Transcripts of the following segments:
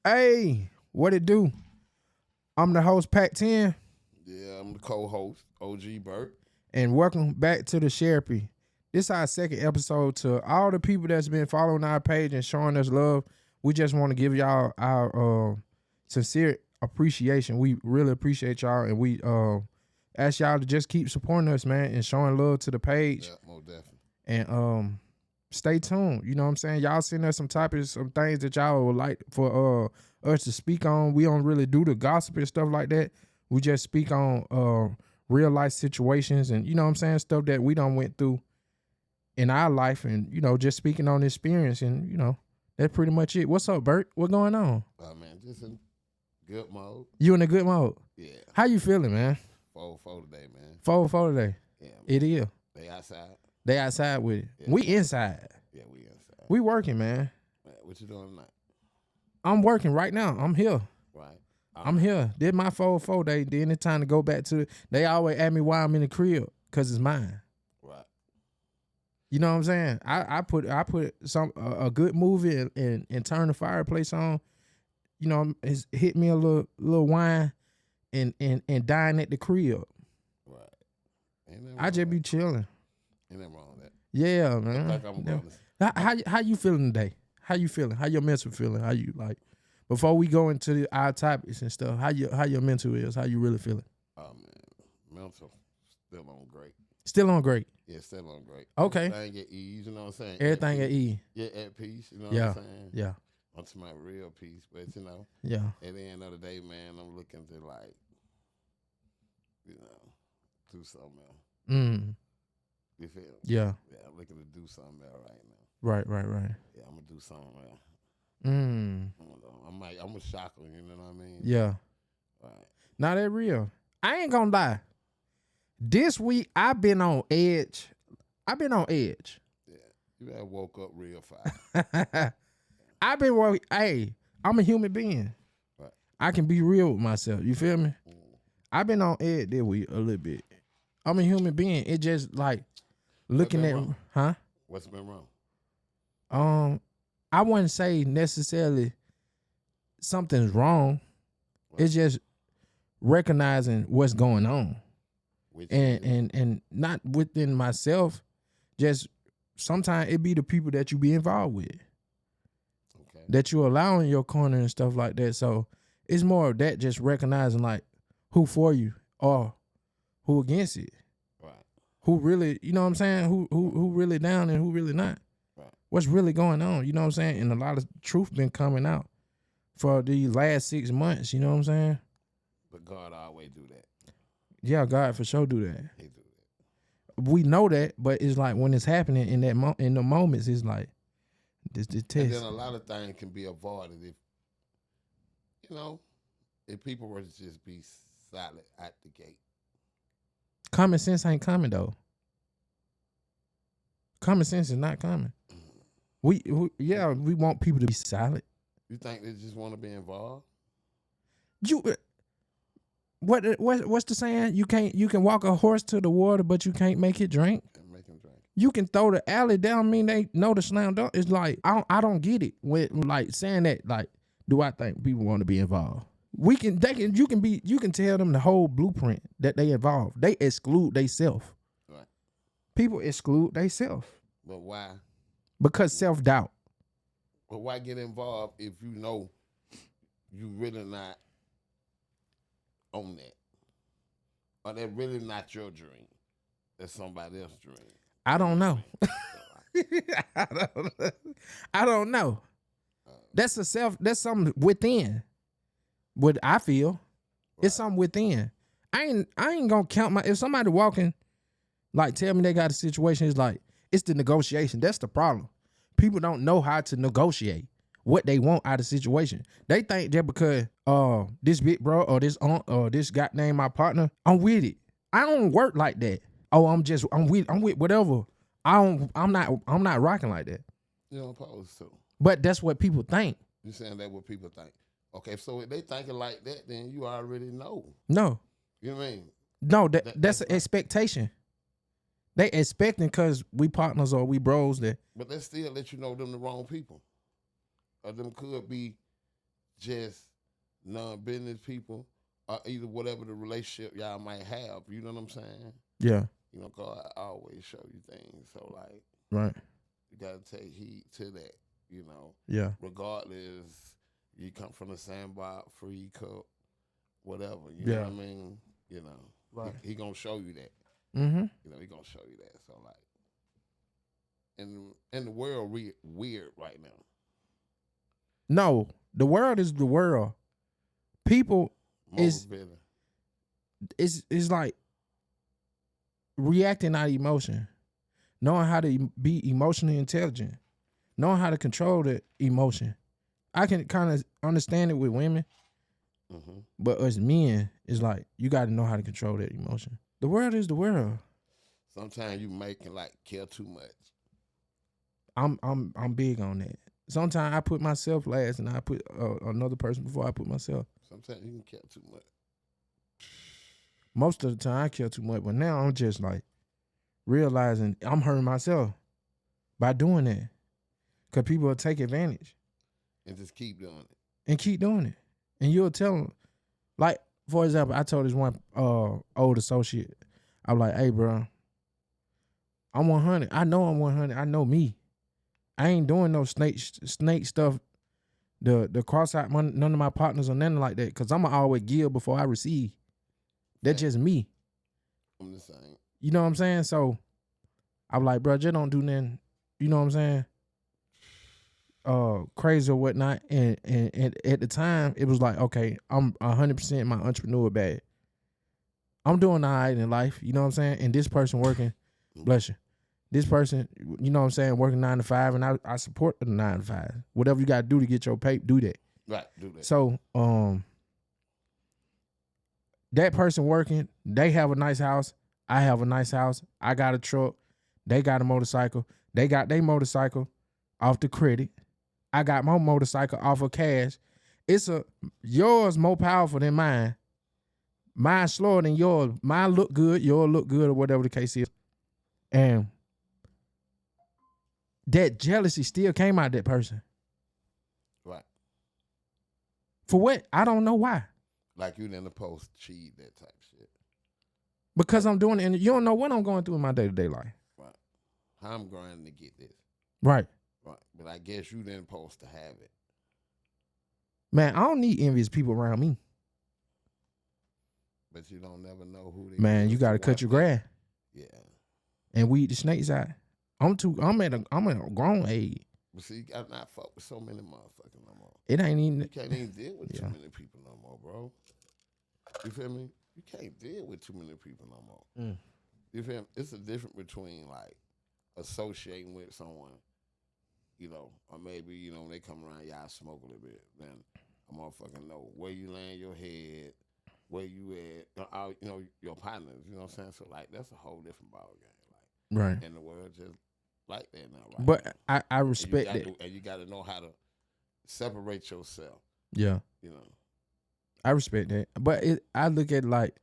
Hey, what it do? I'm the host, Pac 10, Yeah, I'm the co-host, OG Burt. and welcome back to the Sharapy. This is our second episode. To all the people that's been following our page and showing us love, we just want to give y'all our sincere appreciation. We really appreciate y'all, and we ask y'all to just keep supporting us, man, and showing love to the page. Yeah, most definitely. And stay tuned. You know what I'm saying? Y'all send us some topics, some things that y'all would like for us to speak on. We don't really do the gossip and stuff like that. We just speak on real life situations and, you know what I'm saying, stuff that we done went through in our life, and, you know, just speaking on experience, and, you know, that's pretty much it. What's up, Bert? What going on? Oh man, just in good mode. You in a good mode? Yeah. How you feeling, man? 4-4 today, man. 4 today. Yeah. Man. It is. They outside. They outside with it. Yeah. We inside. Yeah, we inside. We working, man. What you doing tonight? I'm working right now. I'm here. Right. I'm here. Did my 4 day. Then it's time to go back to. They always ask me why I'm in the crib, cause it's mine. Right. You know what I'm saying? I put some a good movie and turn the fireplace on. You know, it's hit me a little wine and dine at the crib. Right. Ain't I just be chilling. Ain't nothing wrong with that. Yeah, man. Like I'm going How you feeling today? How you feeling? How your mental feeling? How you like? Before we go into our topics and stuff, how your mental is? How you really feeling? Oh man, mental still on great. Still on great. Yeah, still on great. Okay. Everything at ease, you know what I'm saying? Everything at ease. Yeah, at peace, you know Yeah. what I'm saying? Yeah. On to my real peace, but you know, Yeah. at the end of the day, man, I'm looking to like, you know, do something else. Mm. You feel? Yeah. Yeah, I'm looking to do something else right now. Right. Yeah, I'm gonna do something else. Mm. I'm a shocker, you know what I mean? Yeah. Right. Now that real. I ain't gonna lie. This week I've been on edge. Yeah. You have woke up real fast. I've been working. Hey, I'm a human being. Right. I can be real with myself. You feel me? Mm. I've been on edge this week a little bit. I'm a human being. It just like looking at wrong? huh? What's been wrong? I wouldn't say necessarily something's wrong. Right. It's just recognizing what's going on. Which And not within myself. Just sometimes it be the people that you be involved with. Okay. That you allow in your corner and stuff like that. So it's more of that, just recognizing like who for you or who against it. Right. Who really, you know what I'm saying? Who really down and who really not. Right. What's really going on, you know what I'm saying? And a lot of truth been coming out for the last 6 months, you know what I'm saying? But God always do that. Yeah, God for sure do that. He do that. We know that, but it's like when it's happening in that in the moments, it's like this the test. And then a lot of things can be avoided if, you know, if people were to just be silent at the gate. Common sense ain't coming though. Common sense is not coming. We want people to be silent. You think they just want to be involved? What's the saying? You can walk a horse to the water, but you can't make it drink. And make them drink. You can throw the alley down. I mean, they know the slam dunk. It's like I don't get it with like saying that. Like, do I think people want to be involved? You can tell them the whole blueprint that they involved. They exclude theyself. Right. People exclude theyself But why? because self-doubt. But why get involved if you know you really not on that? Or that really not your dream? That's somebody else's dream. I don't know. I don't know. That's something within. What I feel. Right. It's something within. I ain't gonna count if somebody walking, like tell me they got a situation, it's like, it's the negotiation. That's the problem. People don't know how to negotiate what they want out of situation. They think just because this big bro or this aunt or this guy named my partner, I'm with it. I don't work like that. Oh, I'm with whatever. I'm not rocking like that. You don't supposed to. But that's what people think. You saying that what people think. Okay, so if they thinking like that, then you already know. No. You know what I mean? No, that's an expectation. They expecting because we partners or we bros that. But that still let you know them the wrong people. Or them could be just non-business people, or either whatever the relationship y'all might have. You know what I'm saying? Yeah. You know, God always show you things. So like, Right. you gotta take heed to that. You know, Yeah. regardless, you come from the sandbox, free cup, whatever. You Yeah. know what I mean? You know, Right. he gonna show you that. Mm-hmm. You know, he gonna show you that. So like, and the world weird right now. No, the world is the world. People is Motivated. it's like reacting out of emotion, knowing how to be emotionally intelligent, knowing how to control the emotion. I can kind of understand it with women, Mm-hmm. but as men, it's like you got to know how to control that emotion. The world is the world. Sometimes you making like care too much. I'm big on that. Sometimes I put myself last, and I put another person before I put myself. Sometimes you can care too much. Most of the time, I care too much, but now I'm just like realizing I'm hurting myself by doing that, because people will take advantage And just keep doing it. and keep doing it, and you'll tell them. Like, for example, I told this one old associate, I was like, "Hey, bro, I'm 100. I know I'm 100. I know me. I ain't doing no snake stuff. The cross out none of my partners or nothing like that. Cause I'ma always give before I receive. That's just me. I'm the same. You know what I'm saying? So I'm like, bro, just don't do nothing. You know what I'm saying? Crazy or whatnot. And at the time, it was like, okay, I'm 100% my entrepreneur bag. I'm doing all right in life. You know what I'm saying? And this person working, bless you. This person, you know what I'm saying, working 9 to 5, and I support the 9 to 5. Whatever you got to do to get your pay, do that. Right, do that. So, that person working, they have a nice house. I have a nice house. I got a truck. They got a motorcycle. They got their motorcycle off the credit. I got my motorcycle off of cash. Yours more powerful than mine. Mine slower than yours. Mine look good. Yours look good, or whatever the case is. And that jealousy still came out of that person. Right. For what? I don't know why. Like you didn't post cheat, that type shit. Because I'm doing it, and you don't know what I'm going through in my day-to-day life. Right. How I'm grinding to get this. Right. Right. But I guess you didn't supposed to have it. Man, I don't need envious people around me. But you don't never know who they Man, you got to cut your grass. Yeah. And weed the snakes out. I'm at a grown age. But see, you got not fuck with so many motherfuckers no more. It ain't even. You can't even deal with too many people no more, bro. You feel me? You can't deal with too many people no more. Mm. You feel me? It's a difference between like associating with someone, you know, or maybe, you know, when they come around, y'all smoke a little bit. Then a motherfucker know where you laying your head, where you at, you know, your partners, you know what I'm saying? So like that's a whole different ball game. Like, Right. and the world just like that now, right? But now. I respect that. And you got to know how to separate yourself. Yeah. You know. I respect that. But I look at it like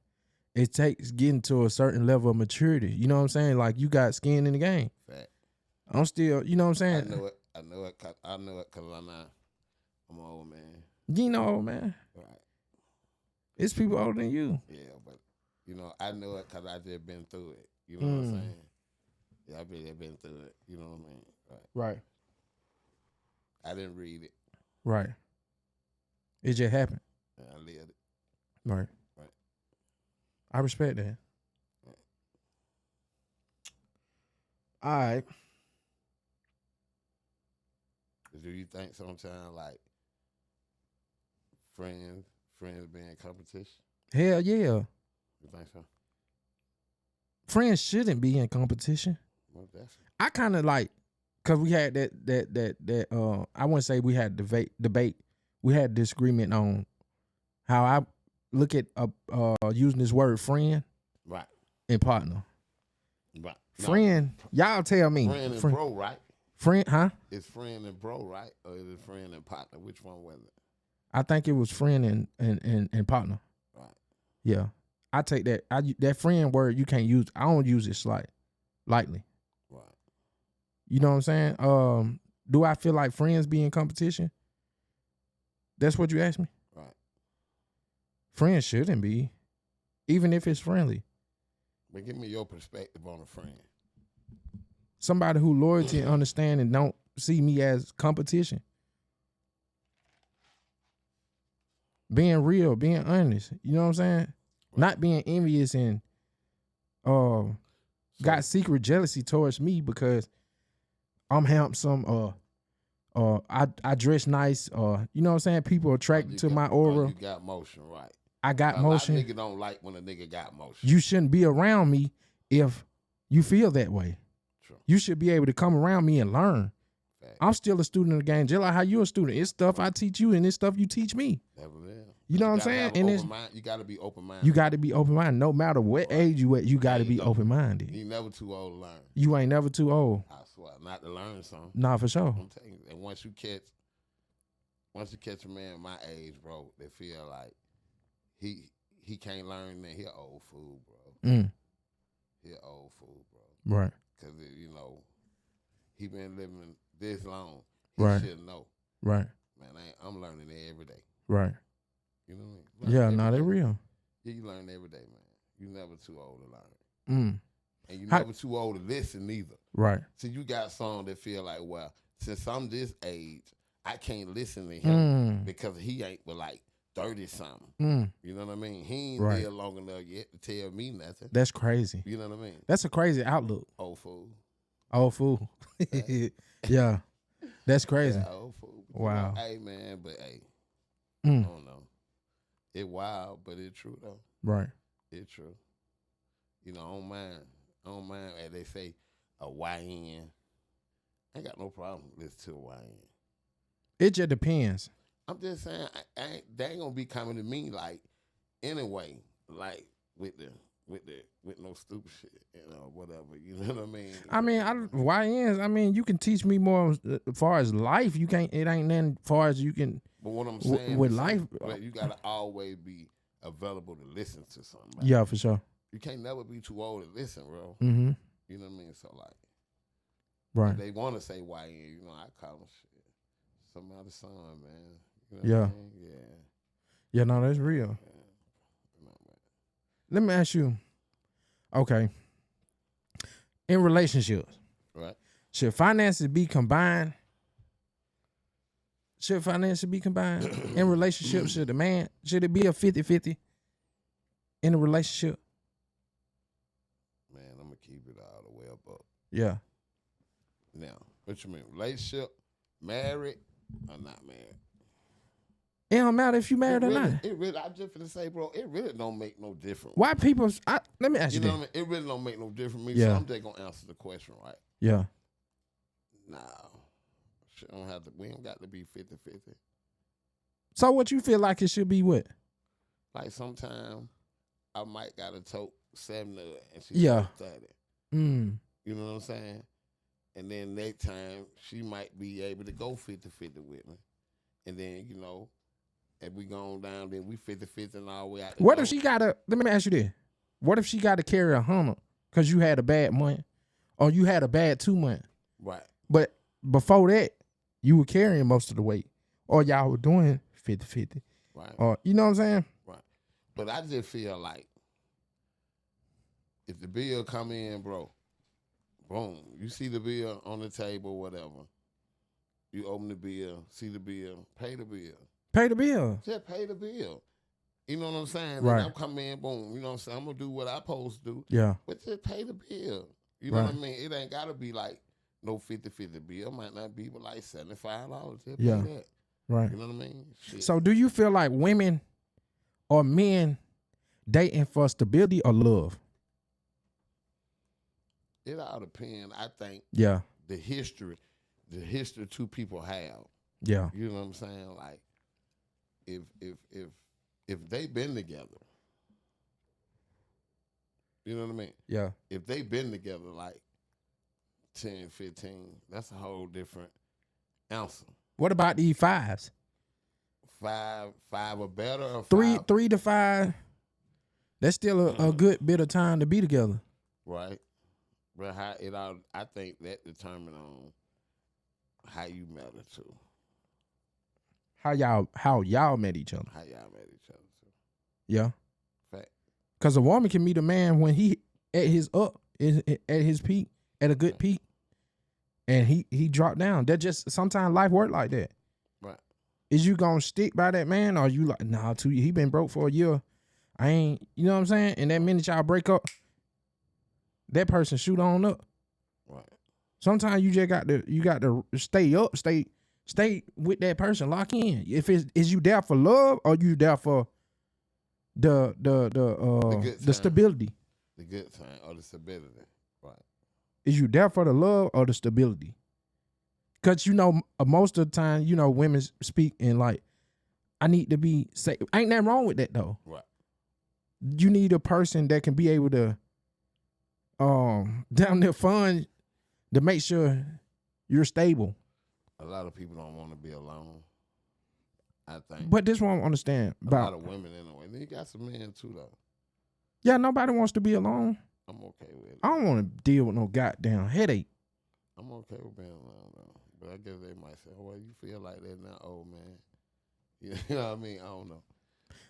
it takes getting to a certain level of maturity. You know what I'm saying? Like you got skin in the game. Fact. I'm still, you know what I'm saying? I know it. I know it because I'm an old man. You know, man. Right. It's people older than you. Yeah, but, you know, I know it because I just been through it. You know what I'm saying? Yeah, I've been through it. You know what I mean? Right. I didn't read it. Right. It just happened. And I lived it. Right. Right. I respect that. Right. All right. Do you think sometimes like friends being in competition? Hell yeah. You think so? Friends shouldn't be in competition. Well, that's I kind of like, cause we had that I wouldn't say we had debate. We had disagreement on how I look at using this word friend right and partner. Right. Friend, y'all tell me. Friend and bro, right? Friend, huh? It's friend and bro, right? Or is it friend and partner? Which one was it? I think it was friend and partner. Right. Yeah. I take that. That friend word you can't use. I don't use it lightly. Right. You know what I'm saying? Do I feel like friends be in competition? That's what you asked me? Right. Friends shouldn't be, even if it's friendly. But give me your perspective on a friend. Somebody who loyalty and understand and don't see me as competition. Being real, being honest. You know what I'm saying? Right. Not being envious and got secret jealousy towards me because I'm handsome I dress nice you know what I'm saying? People attracted to my aura. You got motion, right. I got motion. A lot of niggas don't like when a nigga got motion. You shouldn't be around me if you feel that way. True. You should be able to come around me and learn. Fact. I'm still a student of the game, just like how you a student. It's stuff I teach you and it's stuff you teach me. You know what I'm saying? And you got to be open-minded. You got to be open-minded. No matter what age you at, you got to be open-minded. You never too old to learn. You ain't never too old. I swear, not to learn something. Nah, for sure. I'm telling you, and once you catch a man my age, bro, that feel like he can't learn, then he an old fool, bro. He an old fool, bro. Right. Because, he been living this long. He should know. Right. Man, I'm learning every day. Right. You know what I mean? Yeah, no, they're real. Yeah, you learn every day, man. You never too old to learn. And you never too old to listen either. Right. So you got some that feel like, well, since I'm this age, I can't listen to him because he ain't but like 30-something. You know what I mean? He ain't there long enough yet to tell me nothing. That's crazy. You know what I mean? That's a crazy outlook. Old fool. Old fool. Yeah. That's crazy. Yeah, old fool. Wow. Hey, man, but hey, I don't know. It wild, but it true though. Right. It true. I don't mind, as they say, a YN. I ain't got no problem listening to a YN. It just depends. I'm just saying, they ain't gonna be coming to me like, anyway, like with no stupid shit, whatever. You know what I mean? YNs. You can teach me more as far as life. You can't. It ain't nothing as far as you can. But what I'm saying with life, but you gotta always be available to listen to something. Yeah, for sure. You can't never be too old to listen, bro. Mm-hmm. You know what I mean? So like, right? They want to say YN. I call them shit. Somebody's son, man. You know yeah. What I mean? Yeah. Yeah. No, that's real. Yeah. Let me ask you. Okay. In relationships, right? Should finances be combined? In relationships? Should it be a 50-50 in a relationship? Man, I'm gonna keep it all the way up. Yeah. Now, what you mean? Relationship, married or not married? It don't matter if you married or not. I'm just gonna say, bro, it really don't make no difference. Why people? Let me ask you. You know what I mean? It really don't make no difference to me. Yeah. So I'm just gonna answer the question, right? Yeah. Nah. We don't got to be 50-50. So what you feel like it should be what? Like sometimes I might got to tote 70 and she 30. You know what I'm saying? And then next time she might be able to go 50-50 with me. And then, if we going down, then we 50-50 and all the way out. What if she let me ask you this. What if she got to carry 100 because you had a bad month or you had a bad 2 months? Right. But before that, you were carrying most of the weight, or y'all were doing 50-50. Right. Or, you know what I'm saying? Right. But I just feel like if the bill come in, bro, boom, you see the bill on the table, whatever. You open the bill, see the bill, pay the bill. Pay the bill. Just pay the bill. You know what I'm saying? Right. And I'm coming in, boom, you know what I'm saying? I'm going to do what I'm supposed to do. Yeah. But just pay the bill. You know what I mean? It ain't got to be like, no 50-50 bill. Might not be but like $75. Just pay that. Right. You know what I mean? Shit. So do you feel like women or men dating for stability or love? It all depends. I think the history two people have. Yeah. You know what I'm saying? Like if they been together, you know what I mean? Yeah. If they been together like 10, 15, that's a whole different answer. What about these fives? Five or better, or three to five. That's still a good bit of time to be together. Right. But I think that determines on how you met her too. how y'all met each other. How y'all met each other. So. Yeah. Fact. Because a woman can meet a man when he at his peak, at a good peak, and he dropped down. That just sometimes life work like that. Right. Is you gonna stick by that man, or you like, nah, he been broke for a year. I ain't, you know what I'm saying? And that minute y'all break up, that person shoot on up. Right. Sometimes you just got to stay up, stay with that person, lock in. If is you there for love or you there for the stability? The good time or the stability. Right. Is you there for the love or the stability? Because most of the time, women speak in like, I need to be safe. Ain't nothing wrong with that though. Right. You need a person that can be able to down there fund to make sure you're stable. A lot of people don't want to be alone, I think. But this one I understand about a lot of women anyway. Then you got some men too though. Yeah, nobody wants to be alone. I'm okay with it. I don't want to deal with no goddamn headache. I'm okay with being alone though. But I guess they might say, "Oh, well, you feel like that now, old man." You know what I mean? I don't know.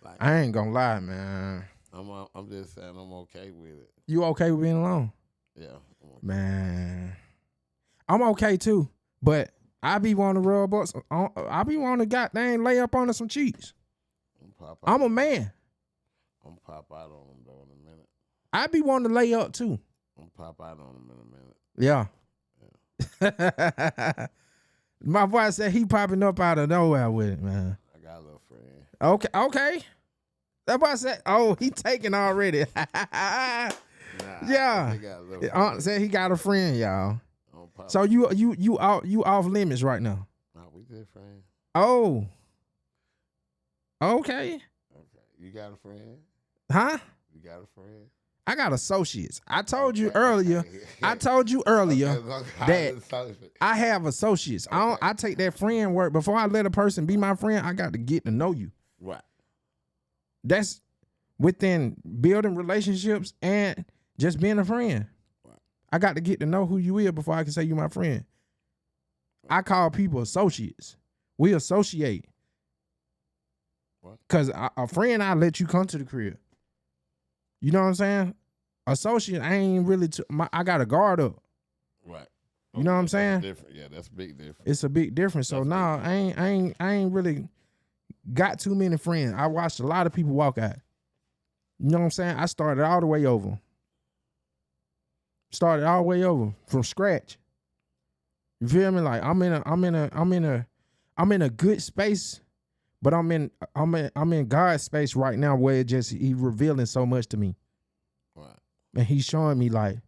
Like, I ain't gonna lie, man. I'm just saying I'm okay with it. You okay with being alone? Yeah. Okay. Man, I'm okay too. But I be wanting to rub up. I be wanting to goddamn lay up under some cheeks. I'm a man. I'm pop out on them though in a minute. I be wanting to lay up too. I'm pop out on them in a minute. Yeah. My boy said he popping up out of nowhere with it, man. I got a little friend. Okay. That boy said, "Oh, he taking already." Nah, yeah. Said he got a friend, y'all. So you off limits right now? Nah, we good friends. Oh. Okay. You got a friend? Huh? You got a friend? I got associates. I told you earlier. I told you earlier that I have associates. I take that friend work before I let a person be my friend. I got to get to know you. Right. That's within building relationships and just being a friend. Right. I got to get to know who you is before I can say you my friend. Right. I call people associates. We associate. Because a friend, I let you come to the crib. You know what I'm saying? Associate, I ain't really, I got a guard up. Right. You know what I'm saying? Different. Yeah, that's a big difference. It's a big difference. So now I ain't really got too many friends. I watched a lot of people walk out. You know what I'm saying? I started all the way over. From scratch. You feel me? Like I'm in a good space, but I'm in God's space right now where he revealing so much to me. Right. And he's showing me like,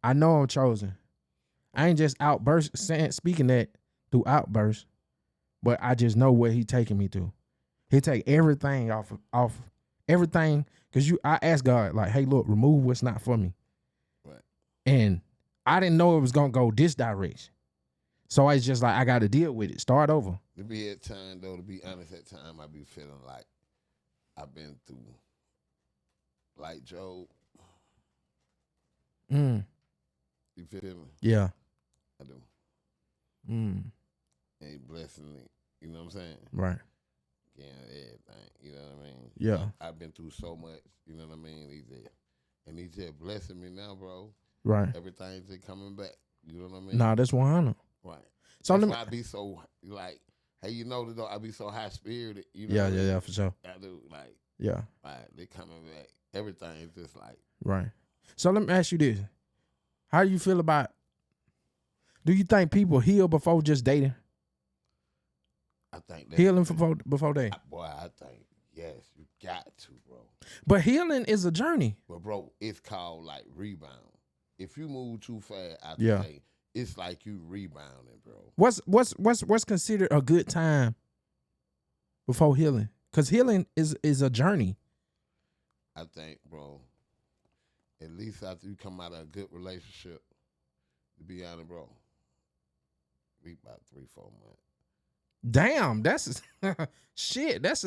I know I'm chosen. I ain't just speaking that through outbursts, but I just know where he taking me to. He take everything off everything. Cause I asked God, like, hey, look, remove what's not for me. Right. And I didn't know it was gonna go this direction. So it's just like I gotta deal with it. Start over. To be at time though, to be honest, at time I be feeling like I've been through like Job. You feel me? Yeah. I do. And he blessing me. You know what I'm saying? Right. Yeah, everything. You know what I mean? Yeah. I've been through so much. You know what I mean? He's just blessing me now, bro. Right. Everything's just coming back. You know what I mean? Nah, that's 100. Right. So that's why I be so like, hey, you know, I be so high spirited. You know? Yeah, for sure. I do. Like, yeah. Like they coming back. Everything is just like. Right. So let me ask you this: how do you feel about? Do you think people heal before just dating? I think healing before dating. Boy, I think yes, you got to, bro. But healing is a journey. But bro, it's called like rebound. If you move too fast out the day, it's like you rebounding, bro. What's considered a good time before healing? Because healing is a journey. I think, bro, at least after you come out of a good relationship, to be honest, bro, we about 3-4 months. Damn, that's shit. That's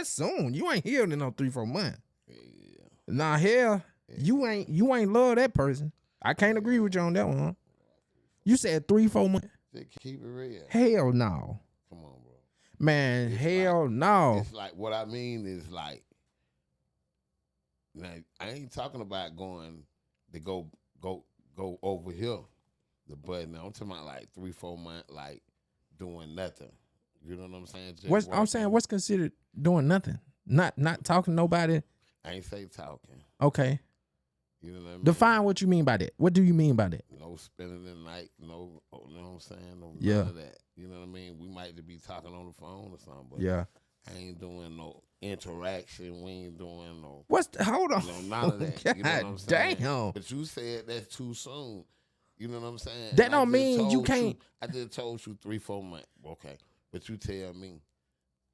soon. You ain't healed in no 3-4 months. Yeah. Nah, hell, yeah. you ain't love that person. I can't agree with you on that one. Huh? You said 3-4 months. Just keep it real. Hell no. Come on, Man, It's hell like, no. It's like what I mean is like. Now I ain't talking about going to go over here, the button. I'm talking about like 3-4 months, like doing nothing. You know what I'm saying? Just I'm saying what's considered doing nothing? Not talking to nobody. I ain't say talking. Okay. You know what I mean? Define what you mean by that. What do you mean by that? No spending the night, no, you know what I'm saying? No, Yeah. none of that. You know what I mean? We might be talking on the phone or something, but Yeah. I ain't doing no interaction. We ain't doing no. Hold on. None of that. You know what I'm saying? Damn. But you said that's too soon. You know what I'm saying? That And I don't just mean you told can't. I just told you 3-4 months. Okay, but you tell me,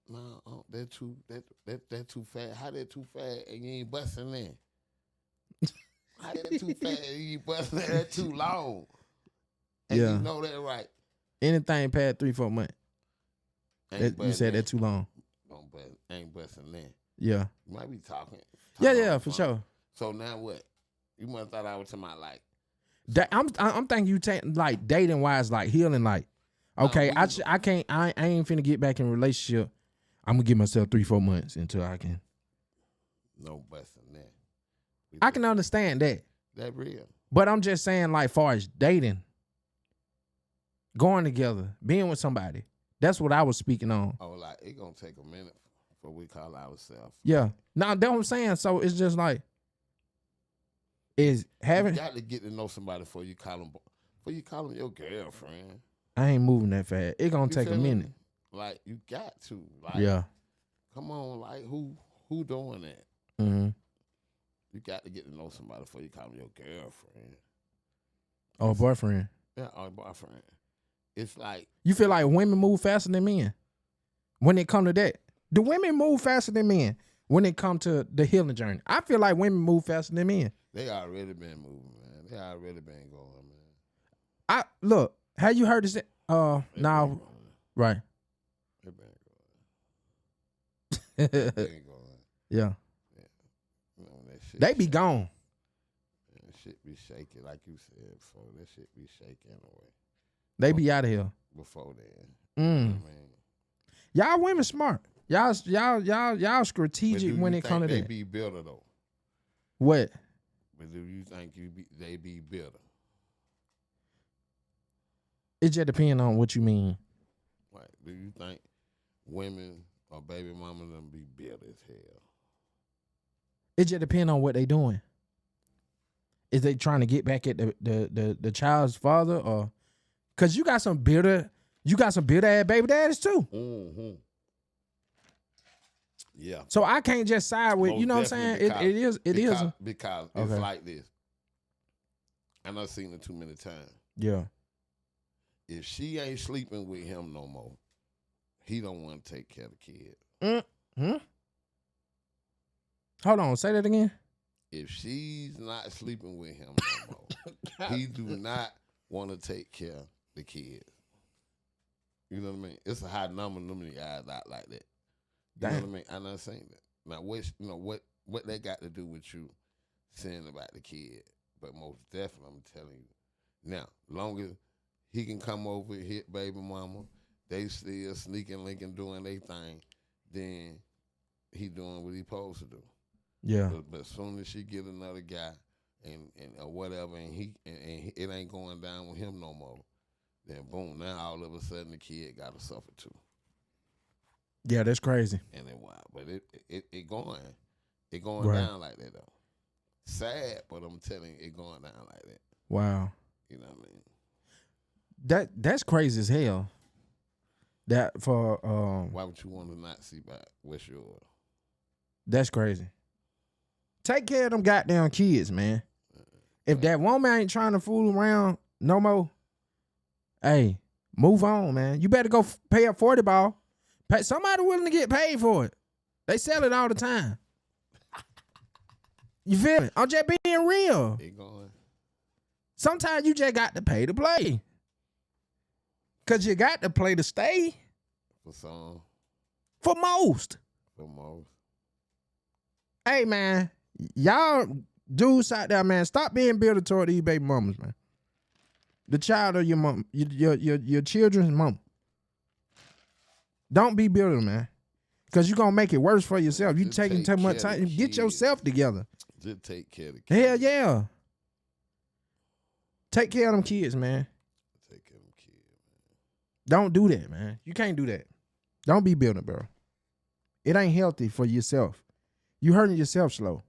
no, that too fast. How that too fast and you ain't busting in? How that too fast and you ain't busting in? That too long. And Yeah. you know that right. Anything past 3-4 months. You said that too long. Ain't busting in. Yeah. You might be talking. Yeah, for sure. So now what? You must have thought I was talking about like. I'm thinking you take like dating wise, like healing, like okay, I ain't finna get back in a relationship. I'm gonna give myself 3-4 months until I can. No busting that. I can understand that. That real. But I'm just saying, like, far as dating, going together, being with somebody, that's what I was speaking on. Oh, like it gonna take a minute before we call ourselves. Yeah. Now that's what I'm saying. So it's just like, is having. You got to get to know somebody before you call them your girlfriend. I ain't moving that fast. It gonna take a feel me? minute. Like you got to. Like, Yeah. come on, like who doing that? Mm-hmm. You got to get to know somebody before you call them your girlfriend. Or boyfriend. Yeah, or boyfriend. It's like You feel like women move faster than men when it come to that. Do women move faster than men when it come to the healing journey? I feel like women move faster than men. they already been moving, man. They already been going, man. Look. Have you heard this? They Now, been going. right. They been going. They been going. Yeah. You know, that shit They be shake. gone. That shit be shaking, like you said before. That shit be shaking away. They be out of here. Before then. Mm. You know what I mean? Y'all women smart. Y'all strategic when it comes to they that. be bitter though. What? But do you think they be bitter? It just depends on what you mean. Right. Do you think women or baby mama them be bitter as hell? It just depends on what they doing. Is they trying to get back at the child's father, or because you got some bitter ass baby daddies too. Mm-hmm. Yeah. So I can't just side with, Most you know what I'm saying? definitely It is. Because Okay. it's like this. And I've seen it too many times. Yeah. If she ain't sleeping with him no more, he don't want to take care of the kid. Hmm? Hold on, say that again. If she's not sleeping with him no more, he do not want to take care of the kid. You know what I mean? It's a high number of them guys out like that. You Damn. know what I mean? I'm not saying that. Now, what they got to do with you saying about the kid? But most definitely, I'm telling you. Now, long as he can come over and hit baby mama, they still sneaking, linking, doing their thing, then he doing what he supposed to do. Yeah. But as soon as she get another guy and or whatever, and it ain't going down with him no more, then boom, now all of a sudden the kid got to suffer too. Yeah, that's crazy. And then wow, but it going Right. down like that though. Sad, but I'm telling you, it going down like that. Wow. You know what I mean? That's crazy as hell. That for Why would you want to not see back? What's yours? That's crazy. Take care of them goddamn kids, man. If that woman ain't trying to fool around no more, hey, move on, man. You better go pay a 40 ball. Pay somebody willing to get paid for it. They sell it all the time. You feel me? I'm just being real. It going. Sometimes you just got to pay to play. Cause you got to play to stay. For some. For most. For most. Hey, man. Y'all dudes out there, man, stop being bitter toward these baby mamas, man. The child of your mom, your children's mom. Don't be bitter, man. Because you're going to make it worse for yourself. You Just taking take too much care of time. the Get kids. yourself together. Just take care of the kids. Hell yeah. Take care of them kids, man. Take care of them kids, man. Don't do that, man. You can't do that. Don't be bitter, bro. It ain't healthy for yourself. You hurting yourself slow.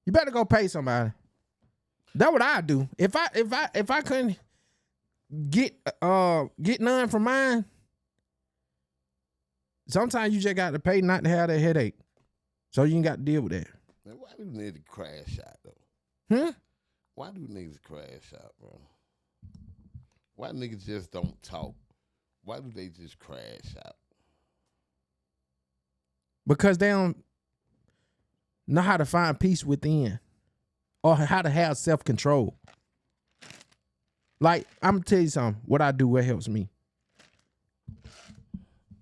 You better go pay somebody. That's what I do. If I couldn't get none from mine, sometimes you just got to pay not to have that headache. So you ain't got to deal with that. Man, why do niggas crash out though? Why do niggas crash out, bro? Why niggas just don't talk? Why do they just crash out? Because they don't know how to find peace within or how to have self-control. Like, I'm going to tell you something. What I do, what helps me.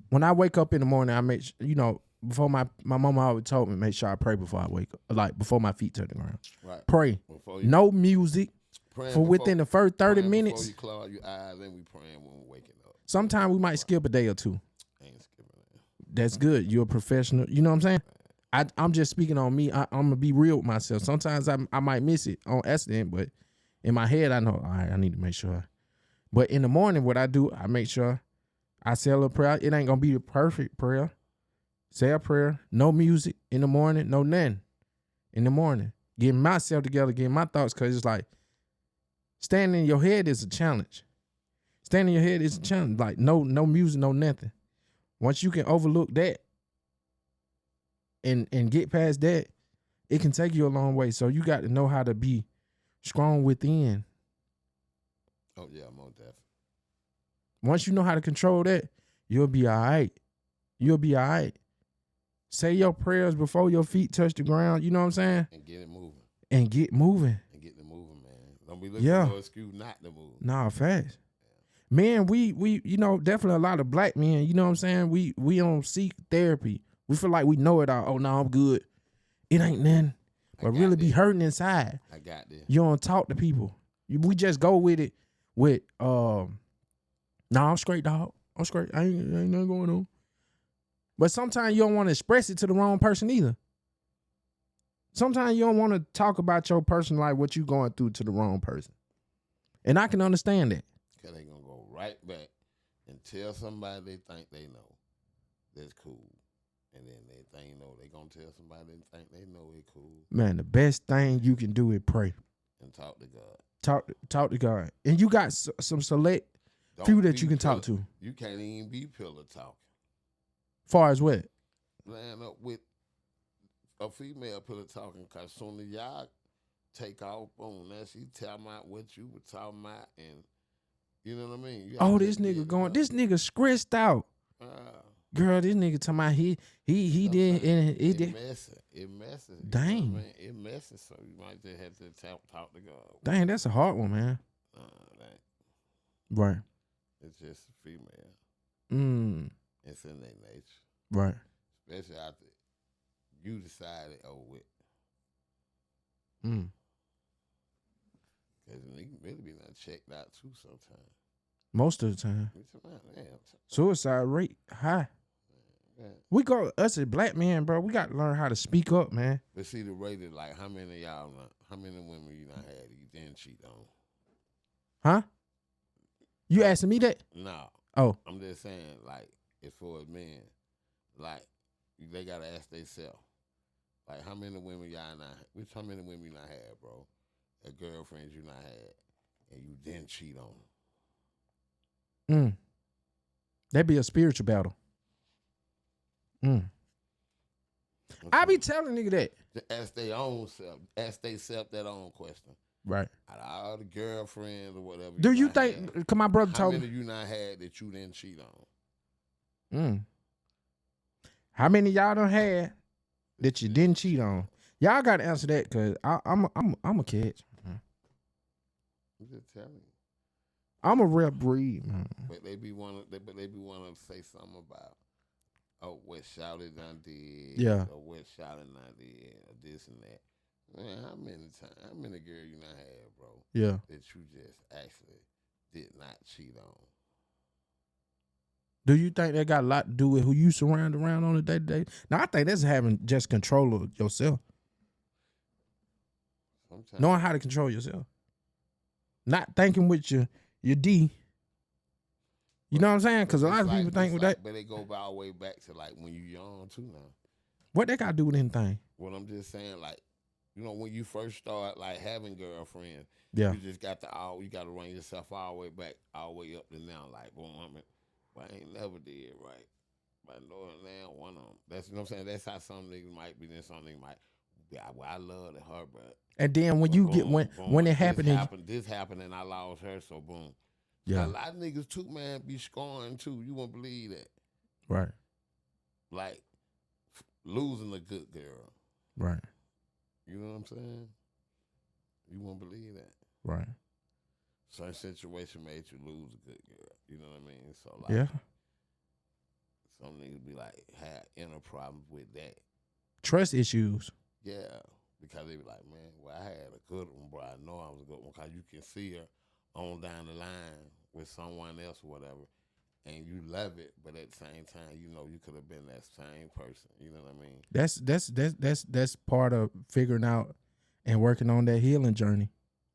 When I wake up in the morning, I make before my mama always told me, make sure I pray before I wake up. Like, before my feet touch the ground. Right. Pray. No music for within the first 30 minutes. Before you close your eyes, then we praying when we're waking up. Sometimes we might skip a day or two. Ain't skipping that. That's good. You're a professional. You know what I'm saying? I'm just speaking on me. I'm going to be real with myself. Sometimes I might miss it on accident, but in my head, I know, all right, I need to make sure. But in the morning, what I do, I make sure I say a little prayer. It ain't going to be the perfect prayer. Say a prayer. No music in the morning. No nothing in the morning. Getting myself together, getting my thoughts, because it's like standing in your head is a challenge. Standing in your head is a challenge. Like no music, no nothing. Once you can overlook that and get past that, it can take you a long way. So you got to know how to be strong within. Oh, yeah, more definitely. Once you know how to control that, you'll be all right. You'll be all right. Say your prayers before your feet touch the ground. You know what I'm saying? And get it moving. And get moving. And get it moving, man. Don't be looking for no excuse not to move. Nah, facts. Man, we definitely a lot of black men, you know what I'm saying? We don't seek therapy. We feel like we know it all. Oh, no, I'm good. It ain't nothing. But really be hurting inside. I got this. You don't talk to people. We just go with it with, nah, I'm straight, dog. I'm straight. Ain't nothing going on. But sometimes you don't want to express it to the wrong person either. Sometimes you don't want to talk about your personal life, what you going through, to the wrong person. And I can understand that. Because they going to go right back and tell somebody they think they know. That's cool. And then they think they going to tell somebody they think they know it cool. Man, the best thing you can do is pray. And talk to God. Talk to God. And you got some select few that you can talk to. You can't even be pillow talking. Far as what? Line up with a female pillow talking, because soon as y'all take off on that, she tell me what you were talking about, and you know what I mean? Oh, this nigga going, this nigga stressed out. Girl, this nigga talking about he did, and it did. It messes. Dang. You know what I mean? It messes, so you might just have to talk to God. Dang, that's a hard one, man. Right. It's just female. It's in their nature. Right. Especially after you decided with. Because you really be not checked out too sometimes. Most of the time. Suicide rate high. We go, us as black men, bro, we got to learn how to speak up, man. But see, the rate is like, how many women you not had you didn't cheat on? Huh? You asking me that? No. Oh. I'm just saying, like, as far as men, like, they got to ask themselves, like, how many women y'all not, how many women you not had, bro? That girlfriends you not had, and you didn't cheat on them. That'd be a spiritual battle. I be telling nigga that. To ask their own self, ask they self that own question. Right. Out of all the girlfriends or whatever. Do you think, because my brother told me. How many you not had that you didn't cheat on? How many y'all done had that you didn't cheat on? Y'all got to answer that, because I'm a catch. I'm just telling you. I'm a real breed, man. But they be wanting to say something about, oh, what Shawty done did, or what Shawty not did, or this and that. Man, how many girls you not had, bro? Yeah. That you just actually did not cheat Do you think that got a lot to do with who you surround around on a day to day? Now I think that's having just control of yourself, Sometimes. knowing how to control yourself, not thinking with your D. You know what I'm saying? Because a lot of people think with that. But they go all the way back to like when you young too now. What they got to do with anything? What I'm just saying, like, you know, when you first start like having girlfriends, Yeah. you just got you got to run yourself all the way back, all the way up to now. Like, boom, I ain't never did right. But knowing now, one of them. That's, you know what I'm saying? That's how some niggas might be. Then some niggas might be, well, I love her, but. And then when you get when it happened, this happened, and I lost her, so boom. Yeah. A lot of niggas too, man, be scoring too. You won't believe that. Right. Like losing a good girl. Right. You know what I'm saying? You won't believe that. Right. Certain situation made you lose a good girl. You know what I mean? So like, yeah. Some niggas be like had inner problems with that. Trust issues. Yeah, because they be like, man, well, I had a good one, bro. I know I was a good one because you can see her on down the line with someone else or whatever, and you love it, but at the same time, you know, you could have been that same person. You know what I mean? That's part of figuring out and working on that healing journey.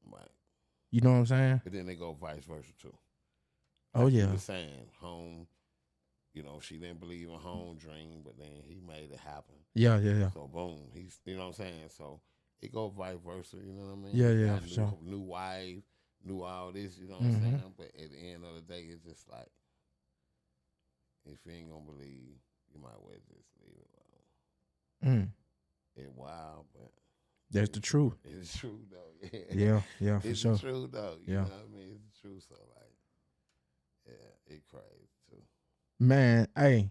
Right. You know what I'm saying? But then they go vice versa too. Oh like yeah. You were saying home. You know, she didn't believe in home dream, but then he made it happen. Yeah. So boom, he's, you know what I'm saying? So it go vice versa, you know what I mean? Yeah, for sure. New wife, new all this, you know what I'm saying? But at the end of the day, it's just like, if you ain't gonna believe, you might well just leave it alone. It's wild, but that's the truth. it's true though. Yeah, for it's sure. It's true though. You Yeah. know what I mean? It's the truth. So like, yeah, it crazy too. Man, hey,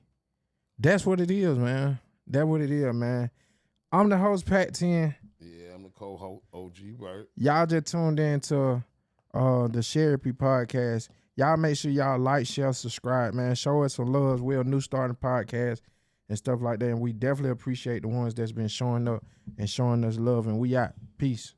that's what it is, man. That's what it is, man. I'm the host, Pat 10. Yeah, I'm the co-host, OG Bert. Y'all just tuned in to the Sharapy podcast. Y'all make sure y'all like, share, subscribe, man. Show us some love. We're a new starting podcast and stuff like that. And we definitely appreciate the ones that's been showing up and showing us love. And we out. Peace.